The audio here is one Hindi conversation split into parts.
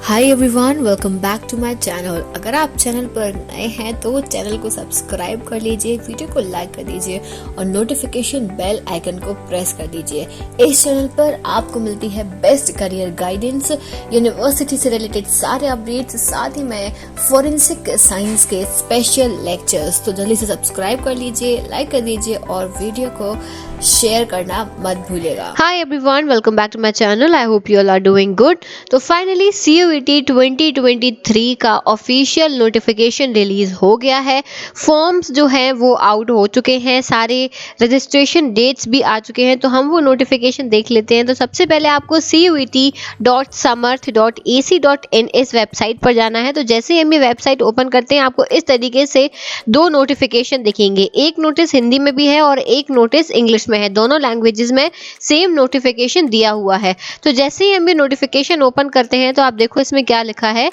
Hi everyone, welcome back to my channel. अगर आप चैनल पर नए हैं तो चैनल को सब्सक्राइब कर लीजिए, वीडियो को लाइक कर दीजिए और नोटिफिकेशन बेल आइकन को प्रेस कर दीजिए। इस चैनल पर आपको मिलती है बेस्ट करियर गाइडेंस, यूनिवर्सिटी से रिलेटेड सारे अपडेट्स, साथ ही में फोरेंसिक साइंस के स्पेशल लेक्चर्स। तो जल्दी से सब्सक्राइब कर लीजिए, लाइक कर दीजिए और वीडियो को शेयर करना मत भूलिएगा। Hi everyone, welcome back to my channel. I hope you all are doing good. तो फाइनली CUET 2023 का ऑफिशियल नोटिफिकेशन रिलीज हो गया है। फॉर्म्स जो हैं वो आउट हो चुके हैं, सारे रजिस्ट्रेशन डेट्स भी आ चुके हैं। तो हम वो नोटिफिकेशन देख लेते हैं। तो सबसे पहले आपको CUET.samarth.ac.in इस वेबसाइट पर जाना है। तो जैसे ही हम ये वेबसाइट ओपन करते हैं आपको इस तरीके से दो नोटिफिकेशन दिखेंगे। एक नोटिस हिंदी में भी है और एक नोटिस इंग्लिश में है। दोनों लैंग्वेजेस में सेम नोटिफिकेशन दिया हुआ है। तो जैसे ही हम ये नोटिफिकेशन ओपन करते हैं तो आप देखो इसमें क्या लिखा है,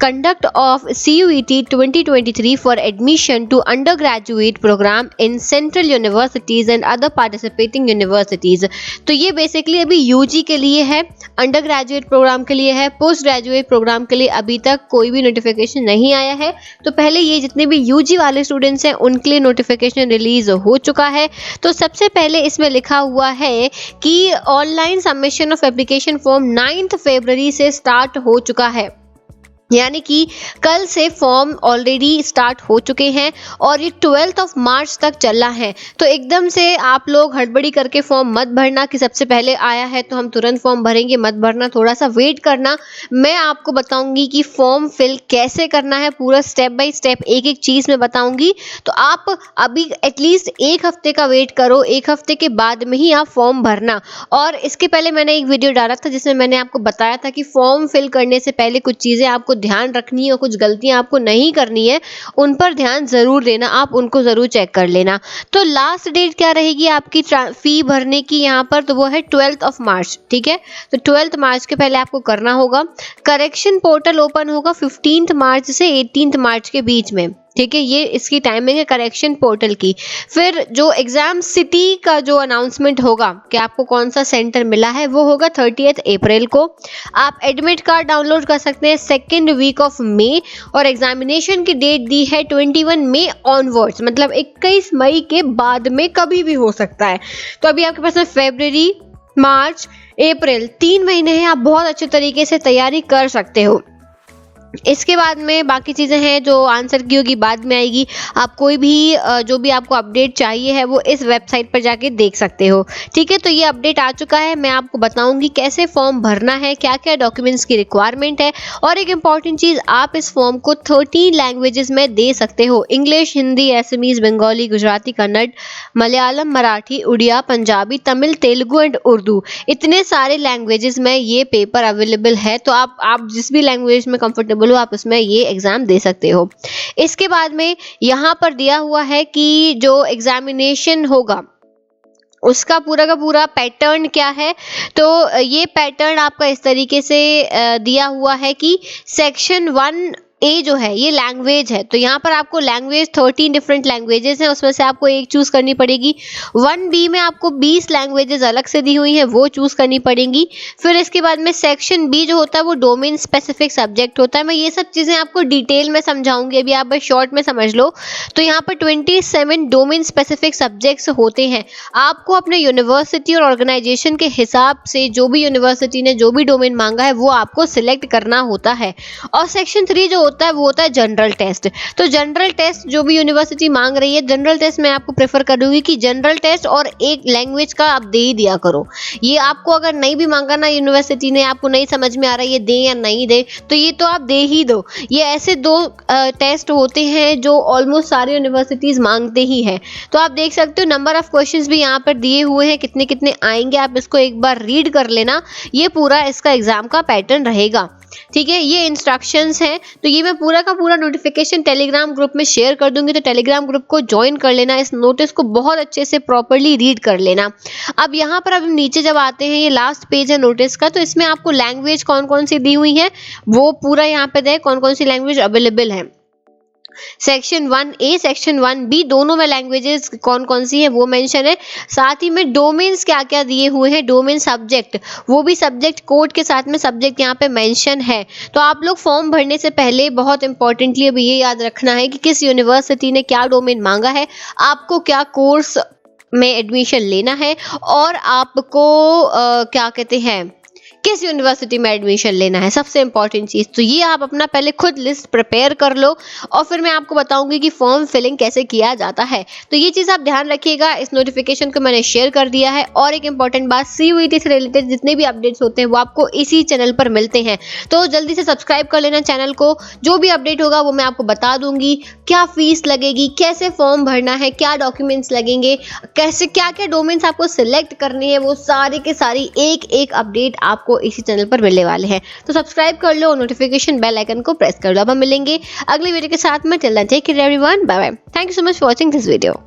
conduct of CUET 2023 for admission to undergraduate programme in central universities and other participating universities. तो ये बेसिकली अभी UG के लिए है, अंडर ग्रेजुएट प्रोग्राम के लिए है। पोस्ट ग्रेजुएट प्रोग्राम के लिए अभी तक कोई भी नोटिफिकेशन नहीं आया है। तो पहले ये जितने भी UG वाले स्टूडेंट्स हैं उनके लिए नोटिफिकेशन रिलीज हो चुका है। तो सबसे पहले इसमें लिखा हुआ है कि online submission of application form 9 फरवरी से स्टार्ट हो चुका है, यानी कि कल से फॉर्म ऑलरेडी स्टार्ट हो चुके हैं और ये 12 मार्च तक चला है। तो एकदम से आप लोग हड़बड़ी करके फॉर्म मत भरना कि सबसे पहले आया है तो हम तुरंत फॉर्म भरेंगे, मत भरना, थोड़ा सा वेट करना। मैं आपको बताऊंगी कि फॉर्म फिल कैसे करना है, पूरा स्टेप बाय स्टेप एक एक चीज़ में बताऊंगी। तो आप अभी एटलीस्ट एक हफ्ते का वेट करो, एक हफ्ते के बाद में ही आप फॉर्म भरना। और इसके पहले मैंने एक वीडियो डाला था जिसमें मैंने आपको बताया था कि फॉर्म फिल करने से पहले कुछ चीज़ें आपको ध्यान रखनी है और कुछ गलतियां आपको नहीं करनी है, उन पर ध्यान जरूर देना, आप उनको जरूर चेक कर लेना। तो लास्ट डेट क्या रहेगी आपकी फी भरने की यहाँ पर, तो वो है 12 मार्च। ठीक है, तो 12 मार्च के पहले आपको करना होगा। करेक्शन पोर्टल ओपन होगा 15 मार्च से 18 मार्च के बीच में। ठीक है, ये इसकी टाइमिंग है करेक्शन पोर्टल की। फिर जो एग्जाम सिटी का जो अनाउंसमेंट होगा कि आपको कौन सा सेंटर मिला है वो होगा 30 अप्रैल को। आप एडमिट कार्ड डाउनलोड कर सकते हैं 2nd वीक ऑफ मई और एग्जामिनेशन की डेट दी है 21 मई ऑनवर्ड्स, मतलब 21 मई के बाद में कभी भी हो सकता है। तो अभी आपके पास में फरवरी, मार्च, अप्रैल 3 महीने हैं, आप बहुत अच्छे तरीके से तैयारी कर सकते हो। इसके बाद में बाकी चीज़ें हैं जो आंसर की होगी बाद में आएगी। आप कोई भी जो भी आपको अपडेट चाहिए है वो इस वेबसाइट पर जाके देख सकते हो। ठीक है, तो ये अपडेट आ चुका है। मैं आपको बताऊंगी कैसे फॉर्म भरना है, क्या क्या डॉक्यूमेंट्स की रिक्वायरमेंट है। और एक इम्पॉर्टेंट चीज़, आप इस फॉर्म को 13 लैंग्वेजेस में दे सकते हो, इंग्लिश, हिंदी, असमीज, बंगाली, गुजराती, कन्नड़, मलयालम, मराठी, उड़िया, पंजाबी, तमिल, तेलुगु एंड उर्दू, इतने सारे लैंग्वेजेस में ये पेपर अवेलेबल है। तो आप जिस भी लैंग्वेज में कंफर्टेबल हो आप उसमें ये एग्जाम दे सकते हो। इसके बाद में यहाँ पर दिया हुआ है कि जो एग्जामिनेशन होगा उसका पूरा का पूरा पैटर्न क्या है। तो ये पैटर्न आपका इस तरीके से दिया हुआ है कि सेक्शन 1A जो है ये लैंग्वेज है। तो यहाँ पर आपको लैंग्वेज 13 डिफरेंट लैंग्वेजेस हैं, उसमें से आपको एक चूज करनी पड़ेगी। 1B में आपको 20 लैंग्वेजेस अलग से दी हुई हैं, वो चूज करनी पड़ेंगी। फिर इसके बाद में सेक्शन B जो होता है वो डोमेन स्पेसिफिक सब्जेक्ट होता है। मैं ये सब चीज़ें आपको डिटेल में समझाऊंगी, अभी आप बस शॉर्ट में समझ लो। तो यहाँ पर 27 डोमेन स्पेसिफिक सब्जेक्ट्स होते हैं। आपको अपने यूनिवर्सिटी और ऑर्गेनाइजेशन के हिसाब से जो भी यूनिवर्सिटी ने जो भी डोमेन मांगा है वो आपको सिलेक्ट करना होता है। और सेक्शन 3 जो होता है वो होता है जनरल टेस्ट। तो जनरल टेस्ट जो भी यूनिवर्सिटी मांग रही है, जनरल टेस्ट मैं आपको प्रेफर करूंगी कि जनरल टेस्ट और एक लैंग्वेज का आप दे ही दिया करो। ये आपको अगर नहीं भी मांगा ना यूनिवर्सिटी ने, आपको नहीं समझ में आ रहा है ये दे या नहीं दे, तो ये तो आप दे ही दो। ये ऐसे दो टेस्ट होते हैं जो ऑलमोस्ट सारी यूनिवर्सिटीज मांगते ही हैं। तो आप देख सकते हो नंबर ऑफ क्वेश्चंस भी यहाँ पर दिए हुए हैं, कितने कितने आएंगे आप इसको एक बार रीड कर लेना। ये पूरा इसका एग्जाम का पैटर्न रहेगा। ठीक है, ये इंस्ट्रक्शंस हैं। तो ये मैं पूरा का पूरा नोटिफिकेशन टेलीग्राम ग्रुप में शेयर कर दूंगी, तो टेलीग्राम ग्रुप को ज्वाइन कर लेना, इस नोटिस को बहुत अच्छे से प्रॉपर्ली रीड कर लेना। अब यहाँ पर अब नीचे जब आते हैं, ये लास्ट पेज है नोटिस का, तो इसमें आपको लैंग्वेज कौन कौन सी दी हुई है वो पूरा यहाँ पे दे, कौन कौन सी लैंग्वेज अवेलेबल है। सेक्शन 1A सेक्शन 1B दोनों में लैंग्वेजेस कौन कौन सी है वो मेंशन है। साथ ही में डोमेन्स क्या क्या दिए हुए हैं, डोमेन सब्जेक्ट, वो भी सब्जेक्ट कोड के साथ में सब्जेक्ट यहाँ पे मेंशन है। तो आप लोग फॉर्म भरने से पहले बहुत इंपॉर्टेंटली अभी ये याद रखना है कि किस यूनिवर्सिटी ने क्या डोमेन मांगा है, आपको क्या कोर्स में एडमिशन लेना है और आपको क्या कहते हैं किस यूनिवर्सिटी में एडमिशन लेना है, सबसे इंपॉर्टेंट चीज। तो ये आप अपना पहले खुद लिस्ट प्रिपेयर कर लो और फिर मैं आपको बताऊंगी कि फॉर्म फिलिंग कैसे किया जाता है। तो ये चीज आप ध्यान रखिएगा। इस नोटिफिकेशन को मैंने शेयर कर दिया है। और एक इंपॉर्टेंट बात, CUET से रिलेटेड जितने भी अपडेट्स होते हैं वो आपको इसी चैनल पर मिलते हैं, तो जल्दी से सब्सक्राइब कर लेना चैनल को। जो भी अपडेट होगा वो मैं आपको बता दूंगी। क्या फीस लगेगी, कैसे फॉर्म भरना है, क्या डॉक्यूमेंट्स लगेंगे, कैसे क्या क्या डोमेन्स आपको सिलेक्ट करनी है, वो सारी के सारी एक एक अपडेट आपको इसी चैनल पर मिलने वाले हैं। तो सब्सक्राइब कर लो और नोटिफिकेशन बेल आइकन को प्रेस कर लो। अब हम मिलेंगे अगली वीडियो के साथ में। Till then take care everyone, bye bye. Thank you so much for watching this video.